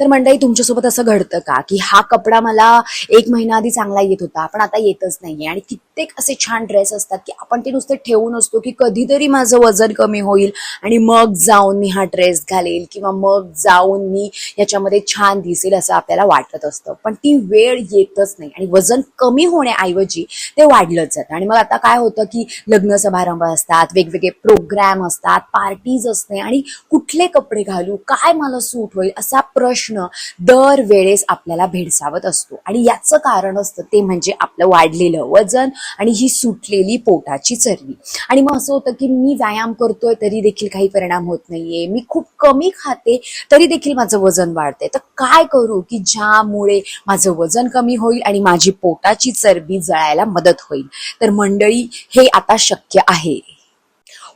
तर मंडळी, तुमच्यासोबत असं घडतं का की हा कपडा मला 1 महिना आधी चांगला येत होता पण आता येतच नाहीये, आणि कित्येक असे छान ड्रेस असतात की आपण ते नुसते ठेवून असतो की कधीतरी माझं वजन कमी होईल आणि मग जाऊन मी हा ड्रेस घालेल किंवा मग जाऊन मी याच्यामध्ये छान दिसेल असं आपल्याला वाटत असतं, पण ती वेळ येतच नाही आणि वजन कमी होण्याऐवजी ते वाढलंच जातं. आणि मग आता काय होतं की लग्न समारंभ असतात, वेगवेगळे प्रोग्राम असतात, पार्टीज असते, आणि कुठले कपडे घालू, काय मला सूट होईल असा प्रश्न दरवेळेस आपल्याला भेडसावत असतो. आणि याचं कारण असतं ते म्हणजे आपलं वाढलेलं वजन आणि ही सुटलेली पोटाची चरबी. आणि मग असं होतं की मी व्यायाम करतोय तरी देखील काही परिणाम होत नाहीये, मी खूप कमी खाते तरी देखील माझं वजन वाढतंय, तर काय करू की ज्यामुळे माझं वजन कमी होईल आणि माझी पोटाची चरबी जळायला मदत होईल. तर मंडळी, हे आता शक्य आहे.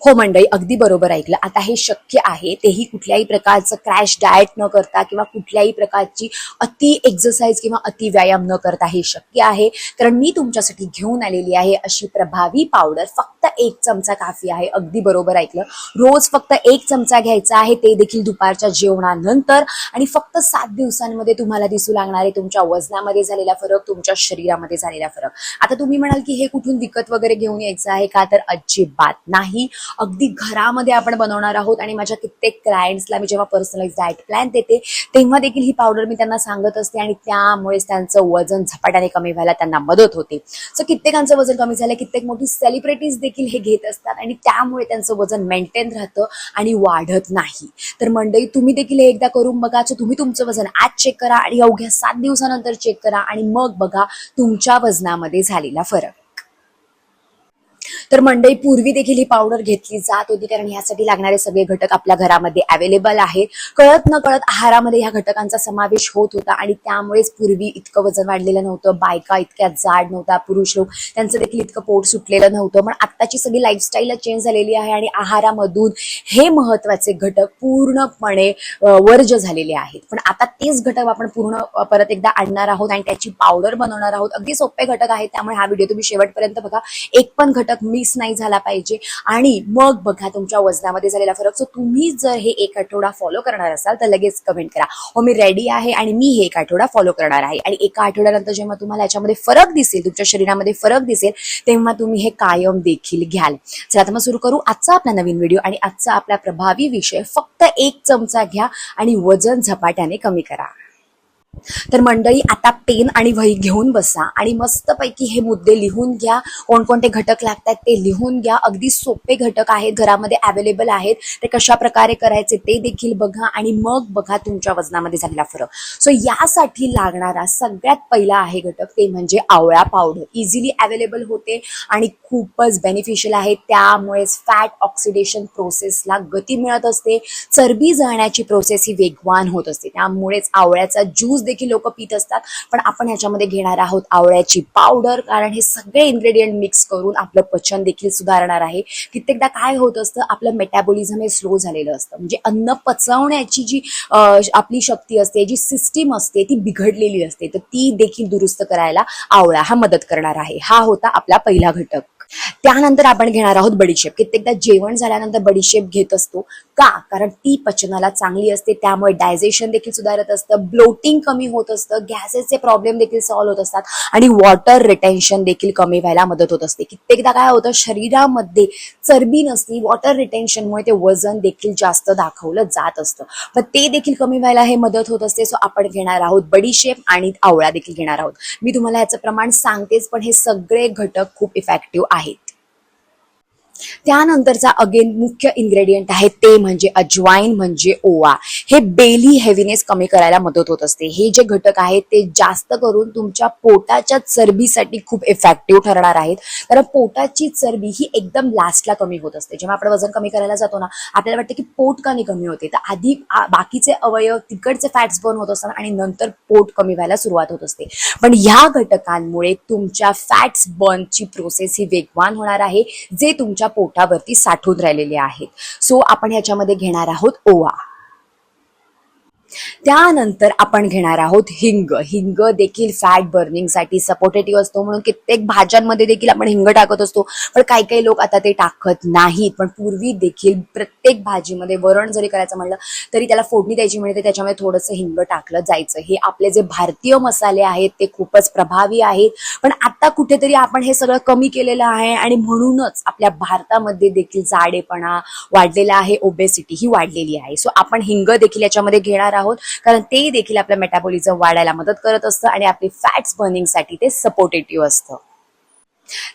हो मंडळी, अगदी बरोबर ऐकलं. आता हे शक्य आहे, तेही कुठल्याही प्रकारचं क्रॅश डाएट न करता किंवा कुठल्याही प्रकारची अति एक्सरसाइज किंवा अति व्यायाम न करता हे शक्य आहे. कारण मी तुमच्यासाठी घेऊन आलेली आहे अशी प्रभावी पावडर. फक्त 1 चमचा काफी आहे. अगदी बरोबर ऐकलं. रोज फक्त 1 चमचा घ्यायचा आहे, ते देखील दुपारच्या जेवणानंतर. आणि फक्त 7 दिवसांमध्ये तुम्हाला दिसू लागणार आहे तुमच्या वजनामध्ये झालेला फरक, तुमच्या शरीरामध्ये झालेला फरक. आता तुम्ही म्हणाल की हे कुठून विकत वगैरे घेऊन यायचं आहे का? तर अजिबात नाही. अगदी घरामध्ये आपण बनवणार आहोत. आणि माझ्या कित्येक क्लायंट्सला मी जेव्हा पर्सनलाइज डाएट प्लॅन देते तेव्हा देखील ही पावडर मी त्यांना सांगत असते, आणि त्यामुळेच त्यांचं वजन झपाट्याने कमी व्हायला त्यांना मदत होते. सो कित्येकांचं वजन कमी झालं, कित्येक मोठी सेलिब्रिटीज देखील हे घेत असतात आणि त्यामुळे त्यांचं वजन मेंटेन राहतं आणि वाढत नाही. तर मंडळी, तुम्ही देखील हे एकदा करून बघा. सो तुम्ही तुमचं वजन आज चेक करा आणि अवघ्या 7 दिवसानंतर चेक करा, आणि मग बघा तुमच्या वजनामध्ये झालेला फरक. तर मंडळी, पूर्वी देखील ही पावडर घेतली जात होती कारण ह्यासाठी लागणारे सगळे घटक आपल्या घरामध्ये अवेलेबल आहेत. कळत न कळत आहारामध्ये ह्या घटकांचा समावेश होत होता आणि त्यामुळेच पूर्वी इतकं वजन वाढलेलं नव्हतं, बायका इतक्या जाड नव्हत्या, पुरुष लोक त्यांचं देखील इतकं पोट सुटलेलं नव्हतं. पण आत्ताची सगळी लाईफस्टाईलच चेंज झालेली आहे आणि आहारामधून हे महत्वाचे घटक पूर्णपणे वर्ज झालेले आहेत. पण आता तेच घटक आपण पूर्ण परत एकदा आणणार आहोत आणि त्याची पावडर बनवणार आहोत. अगदी सोपे घटक आहेत, त्यामुळे हा व्हिडिओ तुम्ही शेवटपर्यंत बघा. एक पण घटक मिस नाही झाला पाहिजे, आणि मग बघा तुमच्या वजनामध्ये झालेला फरक. सो तुम्ही जर हे 1 आठवडा फॉलो करणार असाल तर लगेच कमेंट करा, हो मी रेडी आहे आणि मी हे 1 आठवडा फॉलो करणार आहे. आणि 1 आठवड्यानंतर जेव्हा तुम्हाला याच्यामध्ये फरक दिसेल, तुमच्या शरीरामध्ये फरक दिसेल, तेव्हा तुम्ही हे कायम देखील घ्याल. चला आता मग सुरू करू आजचा आपला नवीन व्हिडिओ. आणि आजचा आपला प्रभावी विषय, फक्त 1 चमचा घ्या आणि वजन झपाट्याने कमी करा. तर मंडळी, आता पेन आणि वही घेऊन बसा आणि मस्तपैकी हे मुद्दे लिहून घ्या. कोणकोणते घटक लागतात ते लिहून घ्या. अगदी सोपे घटक आहेत, घरामध्ये अवेलेबल आहेत. ते कशा प्रकारे करायचे ते देखील बघा आणि मग बघा तुमच्या वजनामध्ये झालेला फरक. सो यासाठी लागणारा सगळ्यात पहिला आहे घटक, ते म्हणजे आवळा पावडर. इझिली अवेलेबल होते आणि खूपच बेनिफिशियल आहे. त्यामुळेच फॅट ऑक्सिडेशन प्रोसेसला गती मिळत असते, चरबी जळण्याची प्रोसेस ही वेगवान होत असते. त्यामुळेच आवळ्याचा ज्यूस देखील लोक पित असतात, पण आपण ह्याच्यामध्ये घेणार आहोत आवळ्याची पावडर. कारण हे सगळे इन्ग्रेडियंट मिक्स करून आपलं पचन देखील सुधारणार आहे. कित्येकदा काय होत असतं, आपलं मेटाबॉलिझम हे स्लो झालेलं असतं, म्हणजे अन्न पचवण्याची जी आपली शक्ती असते, जी सिस्टीम असते ती बिघडलेली असते, तर ती देखील दुरुस्त करायला आवळा हा मदत करणार आहे. हा होता आपला पहिला घटक. त्यानंतर आपण घेणार आहोत बडीशेप. कित्येकदा जेवण झाल्यानंतर बडीशेप घेत असतो का? कारण ती पचनाला चांगली असते, त्यामुळे डायजेशन देखील सुधारत असतं, ब्लोटिंग कमी होत असतं, गॅसेसचे प्रॉब्लेम देखील सॉल्व्ह होत असतात आणि वॉटर रिटेन्शन देखील कमी व्हायला मदत होत असते. कित्येकदा काय होतं, शरीरामध्ये चरबी नसती, वॉटर रिटेन्शनमुळे ते वजन देखील जास्त दाखवलं जात असतं, पण ते देखील कमी व्हायला हे मदत होत असते. सो आपण घेणार आहोत बडीशेप आणि आवळा देखील घेणार आहोत. मी तुम्हाला ह्याचं प्रमाण सांगतेच, पण हे सगळे घटक खूप इफेक्टिव्ह आहेत. त्यानंतरचा अगेन मुख्य इन्ग्रेडियंट आहे ते म्हणजे अजवाईन, म्हणजे ओवा. हे बेली हेवीनेस कमी करायला मदत होत असते. हे जे घटक आहेत ते जास्त करून तुमच्या पोटाच्या चरबीसाठी खूप इफेक्टिव्ह ठरणार आहेत, कारण पोटाची चरबी ही एकदम लास्टला कमी होत असते. जेव्हा आपण वजन कमी करायला जातो ना, आपल्याला वाटतं की पोट का नाही कमी होते, तर आधी बाकीचे अवयव, तिकडचे फॅट्स बर्न होत असतात आणि नंतर पोट कमी व्हायला सुरुवात होत असते. पण ह्या घटकांमुळे तुमच्या फॅट्स बर्नची प्रोसेस ही वेगवान होणार आहे, जे तुमच्या पोटावरती साठून राहिलेले आहेत. सो आपण ह्याच्यामध्ये घेणार आहोत ओवा. त्यानंतर आपण घेणार आहोत हिंग. हिंग देखील फॅट बर्निंगसाठी सपोर्टेटिव्ह असतो, म्हणून कित्येक भाज्यांमध्ये देखील आपण हिंग टाकत असतो. पण काही काही लोक आता ते टाकत नाहीत. पण पूर्वी देखील प्रत्येक भाजीमध्ये वरण जरी करायचं म्हणलं तरी त्याला फोडणी द्यायची मिळते, त्याच्यामध्ये थोडंसं हिंग टाकलं जायचं. हे आपले जे भारतीय मसाले आहेत ते खूपच प्रभावी आहेत. पण आता कुठेतरी आपण हे सगळं कमी केलेलं आहे आणि म्हणूनच आपल्या भारतामध्ये देखील जाडेपणा वाढलेला आहे, ओबेसिटी ही वाढलेली आहे. सो आपण हिंग देखील याच्यामध्ये घेणार आहोत, कारण ते देखील आपलं मेटाबॉलिझम वाढायला मदत करत असतं आणि आपली फॅट्स बर्निंगसाठी ते सपोर्टेटिव्ह असतं.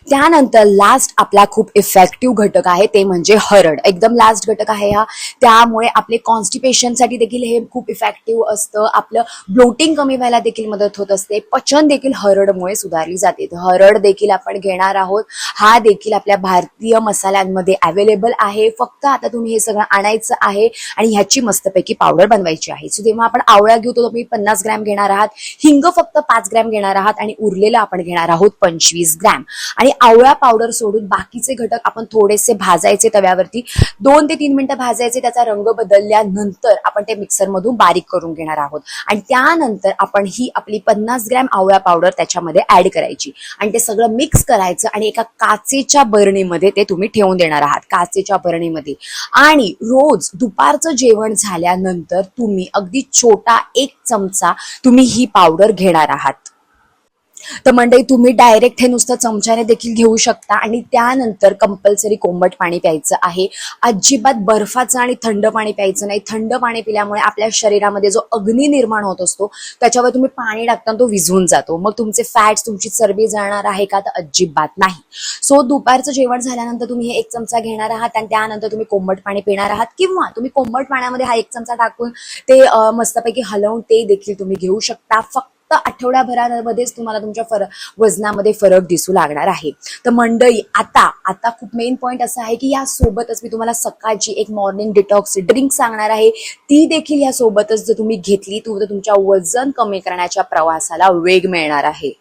त्यानंतर लास्ट आपला खूप इफेक्टिव्ह घटक आहे ते म्हणजे हरड. एकदम लास्ट घटक आहे हा, त्यामुळे आपले कॉन्स्टिपेशनसाठी देखील हे खूप इफेक्टिव्ह असतं. आपलं ब्लोटिंग कमी व्हायला देखील मदत होत असते. पचन देखील हरडमुळे सुधारली जाते. हरड देखील आपण घेणार आहोत. हा देखील आपल्या भारतीय मसाल्यांमध्ये अवेलेबल आहे. फक्त आता तुम्ही हे सगळं आणायचं आहे आणि ह्याची मस्तपैकी पावडर बनवायची आहे. सो तेव्हा आपण आवळा घेऊ तो तुम्ही 50 ग्रॅम घेणार आहात, हिंग फक्त 5 ग्रॅम घेणार आहात आणि उरलेलं आपण घेणार आहोत 25 ग्रॅम. आणि आवळा पावडर सोडून बाकीचे घटक आपण थोडेसे भाजायचे तव्यावरती, 2 ते 3 मिनिटं भाजायचे. त्याचा रंग बदलल्यानंतर आपण ते मिक्सर मधून बारीक करून घेणार आहोत आणि त्यानंतर आपण ही आपली 50 ग्रॅम आवळा पावडर त्याच्यामध्ये ऍड करायची आणि ते सगळं मिक्स करायचं आणि एका काचेच्या बरणीमध्ये ते तुम्ही ठेवून देणार आहात, काचेच्या बरणीमध्ये. आणि रोज दुपारचं जेवण झाल्यानंतर तुम्ही अगदी छोटा 1 चमचा तुम्ही ही पावडर घेणार आहात. तर मंडळी तुम्ही डायरेक्ट हे नुसतं चमच्याने देखील घेऊ शकता आणि त्यानंतर कंपल्सरी कोमट पाणी प्यायचं आहे. अजिबात बर्फाचं आणि थंड पाणी प्यायचं नाही. थंड पाणी पिल्यामुळे आपल्या शरीरामध्ये जो अग्नी निर्माण होत असतो त्याच्यावर तुम्ही पाणी टाकताना तो विझून जातो. मग तुमचे फॅट्स, तुमची चरबी जाणार आहे का? तर अजिबात नाही. सो दुपारचं जेवण झाल्यानंतर तुम्ही हे 1 चमचा घेणार आहात आणि त्यानंतर तुम्ही कोमट पाणी पिणार आहात, किंवा तुम्ही कोमट पाण्यामध्ये हा 1 चमचा टाकून ते मस्तपैकी हलवून ते देखील तुम्ही घेऊ शकता. फक्त आठवड्याभरामध्येच तुम्हाला तुमच्या वजनामध्ये फरक दिसू लागणार आहे. तर मंडळी आता खूप मेन पॉइंट असा आहे की या सोबतच मी तुम्हाला सकाळची एक मॉर्निंग डिटॉक्स ड्रिंक सांगणार आहे. ती देखील या सोबतच जर तुम्ही घेतली तर तुमच्या वजन कमी करण्याच्या प्रवासाला वेग मिळणार आहे.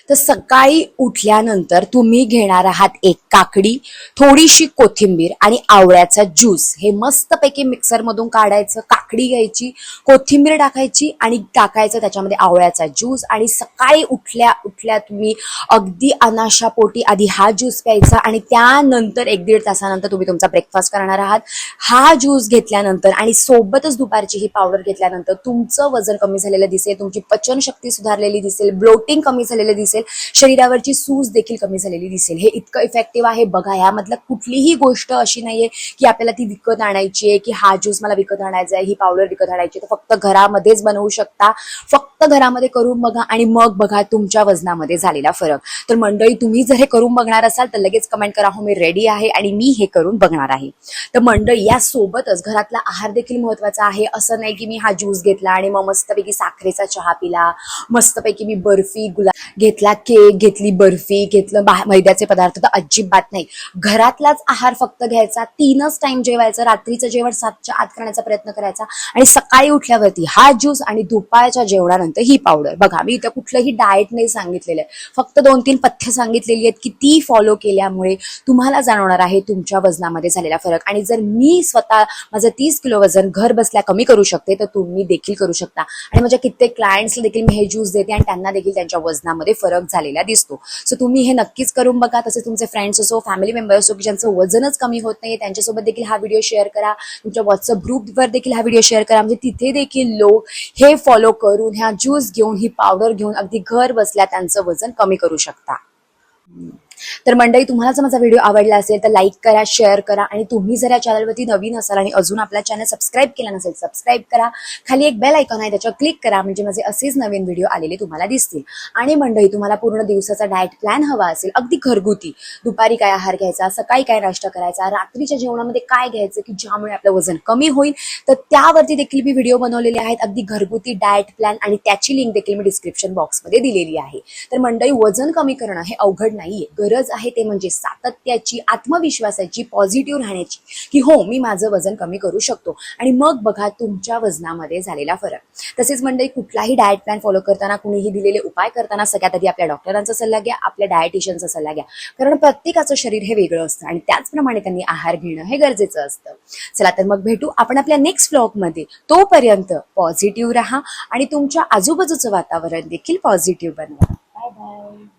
तर सकाळी उठल्यानंतर तुम्ही घेणार आहात 1 काकडी, थोडीशी कोथिंबीर आणि आवळ्याचा ज्यूस. हे मस्तपैकी मिक्सर मधून काढायचं. काकडी घ्यायची, कोथिंबीर टाकायची आणि टाकायचं त्याच्यामध्ये आवळ्याचा ज्यूस. आणि सकाळी उठल्या तुम्ही अगदी अनाशापोटी आधी हा ज्यूस प्यायचा आणि त्यानंतर 1-1.5 तासानंतर तुम्ही तुमचा ब्रेकफास्ट करणार आहात. हा ज्यूस घेतल्यानंतर आणि सोबतच दुपारची ही पावडर घेतल्यानंतर तुमचं वजन कमी झालेलं दिसेल, तुमची पचनशक्ती सुधारलेली दिसेल, ब्लोटिंग कमी झालेलं दिसेल, शरीरावरची सूज देखील कमी झालेली दिसेल. हे इतकं इफेक्टिव्ह आहे. बघा, यामधलं कुठलीही गोष्ट अशी नाहीये की आपल्याला ती विकत आणायची आहे, की हा ज्यूस मला विकत आणायचा आहे, ही पावडर विकत आणायची. तर फक्त घरामध्येच बनवू शकता. फक्त घरामध्ये करून बघा आणि मग बघा तुमच्या वजनामध्ये झालेला फरक. तर मंडळी, तुम्ही जर हे करून बघणार असाल तर लगेच कमेंट करा, हो मी रेडी आहे आणि मी हे करून बघणार आहे. तर मंडळी, या सोबतच घरातला आहार देखील महत्वाचा आहे. असं नाही की मी हा ज्यूस घेतला आणि मग मस्तपैकी साखरेचा चहा पिला, मस्तपैकी मी बर्फी घेतला, केक घेतली, बर्फी घेतलं, मैद्याचे पदार्थ, तर अजिबात नाही. घरातलाच आहार फक्त घ्यायचा, 3च टाइम जेवायचं, रात्रीचं जेवण 7च्या आत करण्याचा प्रयत्न करायचा आणि सकाळी उठल्यावरती हा ज्यूस आणि दुपारच्या जेवणानंतर ही पावडर. बघा, मी इथं कुठलंही डाएट नाही सांगितलेलं आहे, फक्त 2-3 पथ्य सांगितलेली आहेत की ती फॉलो केल्यामुळे तुम्हाला जाणवणार आहे तुमच्या वजनामध्ये झालेला फरक. आणि जर मी स्वतः माझं 30 किलो वजन घर बसल्या कमी करू शकते तर तुम्ही देखील करू शकता. आणि माझ्या कित्येक क्लायंट्सला देखील मी हे ज्यूस देते आणि त्यांना देखील त्यांच्या वजनामध्ये फरक झालेला दिसतो. सो तुम्ही हे नक्कीच करून बघा. तसे तुमचे फ्रेंड्स असो, फॅमिली मेंबर असो की ज्यांचं वजनच कमी होत नाहीये, त्यांच्यासोबत देखील हा व्हिडिओ शेअर करा. तुमच्या व्हॉट्सअप ग्रुपवर देखील हा व्हिडिओ शेअर करा, म्हणजे तिथे देखील लोक हे फॉलो करून, ह्या ज्यूस घेऊन, ही पावडर घेऊन अगदी घर बसल्या त्यांचं वजन कमी करू शकता. तर मंडळी, तुम्हाला जर माझा व्हिडिओ आवडला असेल तर लाईक करा, शेअर करा आणि तुम्ही जर या चॅनलवरती नवीन असाल आणि अजून आपला चॅनल सबस्क्राईब केला नसेल, सबस्क्राईब करा. खाली एक बेल आयकॉन आहे, त्याच्यावर क्लिक करा, म्हणजे माझे असेच नवीन व्हिडिओ आलेले तुम्हाला दिसतील. आणि मंडळी, तुम्हाला पूर्ण दिवसाचा डाएट प्लॅन हवा असेल, अगदी घरगुती, दुपारी काय आहार घ्यायचा, सकाळी काय नाश्ता करायचा, रात्रीच्या जेवणामध्ये काय घ्यायचं की ज्यामुळे आपलं वजन कमी होईल, तर त्यावरती देखील मी व्हिडिओ बनवलेले आहेत, अगदी घरगुती डाएट प्लॅन, आणि त्याची लिंक देखील मी डिस्क्रिप्शन बॉक्समध्ये दिलेली आहे. तर मंडळी, वजन कमी करणं हे अवघड नाहीये. गरज आहे ते म्हणजे सातत्याची, आत्मविश्वासाची, पॉझिटिव्ह राहण्याची, की हो मी माझं वजन कमी करू शकतो. आणि मग बघा तुमच्या वजनामध्ये झालेला फरक. तसेच मंडळी, कुठलाही डाएट प्लॅन फॉलो करताना, कुणीही दिलेले उपाय करताना सगळ्यात आधी आपल्या डॉक्टरांचा सल्ला घ्या, आपल्या डायटिशियनचा सल्ला घ्या, कारण प्रत्येकाचं शरीर हे वेगळं असतं आणि त्याचप्रमाणे त्यांनी आहार घेणं हे गरजेचं असतं. चला तर मग भेटू आपण आपल्या नेक्स्ट व्लॉगमध्ये. तोपर्यंत पॉझिटिव्ह राहा आणि तुमच्या आजूबाजूचं वातावरण देखील पॉझिटिव्ह बनवा. Bye bye.